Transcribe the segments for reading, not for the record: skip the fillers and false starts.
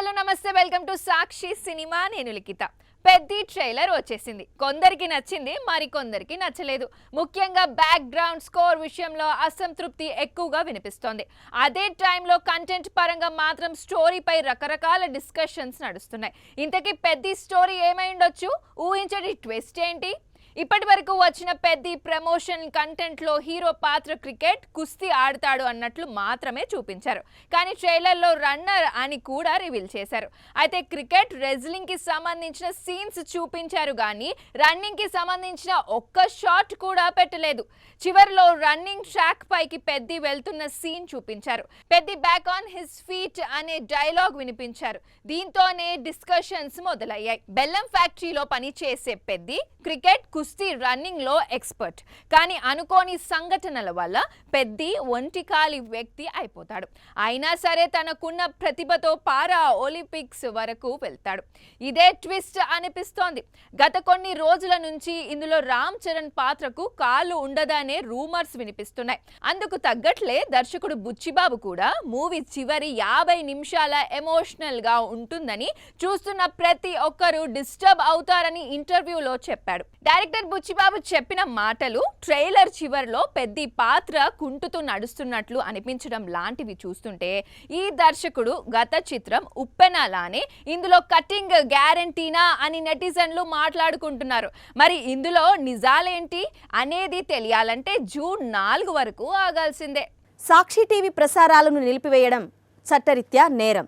hello నమస్తే welcome to Sakshi cinema నేను లిఖిత Peddi trailer వచ్చేసింది కొందరికి నచ్చింది మరికొందరికి నచ్చలేదు ముఖ్యంగా బ్యాక్ గ్రౌండ్ స్కోర్ విషయంలో అసంతృప్తి ఎక్కువగా వినిపిస్తోంది అదే టైంలో కంటెంట్ పరంగా మాత్రం స్టోరీపై రకరకాల డిస్కషన్స్ నడుస్తున్నాయి ఇంతకీ పెద్ది స్టోరీ ఏమై ఉండొచ్చు ఊహించని ట్విస్ట్ ఏంటి ఇప్పటి వరకు వచ్చిన పెద్ది ప్రమోషన్ కంటెంట్ లో హీరో పాత్ర క్రికెట్ కుస్తీ ఆడతాడు అన్నట్లు మాత్రమే చూపించారు కానీ ట్రైలర్ లో రన్నర్ అని కూడా రివీల్ చేశారు అయితే క్రికెట్ రెజ్లింగ్ కి సంబంధించిన సీన్స్ చూపించారు కానీ రన్నింగ్ కి సంబంధించిన ఒక్క షాట్ కూడా పెట్టలేదు చివర్లో రన్నింగ్ ట్రాక్ పైకి పెద్ది వెళ్తున్న సీన్ చూపించారు Peddi back on his feet అనే డైలాగ్ వినిపించారు దీంతోనే డిస్కషన్స్ మొదలయ్యాయి బెల్లం ఫ్యాక్టరీలో పనిచేసే పెద్ది క్రికెట్ కుస్తీ రన్నింగ్ లో ఎక్స్పర్ట్ కానీ అనుకోని సంఘటనల వల్ల పెద్ది ఒంటికాలి వ్యక్తి అయిపోతాడు అయినా సరే తనకున్న ప్రతిభతో పారా ఒలింపిక్స్ వరకు వెళ్తాడు ఇదే ట్విస్ట్ అనిపిస్తోంది గత కొన్ని రోజుల నుంచి ఇందులో రామ్ చరణ్ పాత్రకు కాళ్ళు ఉండదనే రూమర్స్ వినిపిస్తున్నాయి అందుకు తగ్గట్లే దర్శకుడు బుచ్చిబాబు కూడా మూవీ చివరి 50 నిమిషాల ఎమోషనల్ గా ఉంటుందని చూస్తున్న ప్రతి ఒక్కరూ డిస్టర్బ్ అవుతారని ఇంటర్వ్యూలో చెప్పాడు డైరెక్టర్ బుచ్చిబాబు చెప్పిన మాటలు ట్రైలర్ చివర్లో పెద్ది పాత్ర కుంటుతూ నడుస్తున్నట్లు అనిపించడం లాంటివి చూస్తుంటే ఈ దర్శకుడు గత చిత్రం ఉప్పెనలానే ఇందులో కటింగ్ గ్యారంటీనా అని నెటిజన్లు మాట్లాడుకుంటున్నారు మరి ఇందులో నిజాలేంటి అనేది తెలియాలంటే జూన్ 4 వరకు ఆగాల్సిందే సాక్షి టీవీ ప్రసారాలను నిలిపివేయడం చట్టరీత్యా నేరం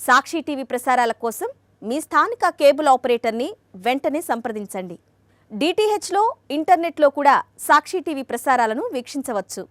సాక్షి టీవీ ప్రసారాల కోసం మీ స్థానిక కేబుల్ ఆపరేటర్ని వెంటనే సంప్రదించండి డిటిహెచ్లో ఇంటర్నెట్లో కూడా సాక్షి టీవీ ప్రసారాలను వీక్షించవచ్చు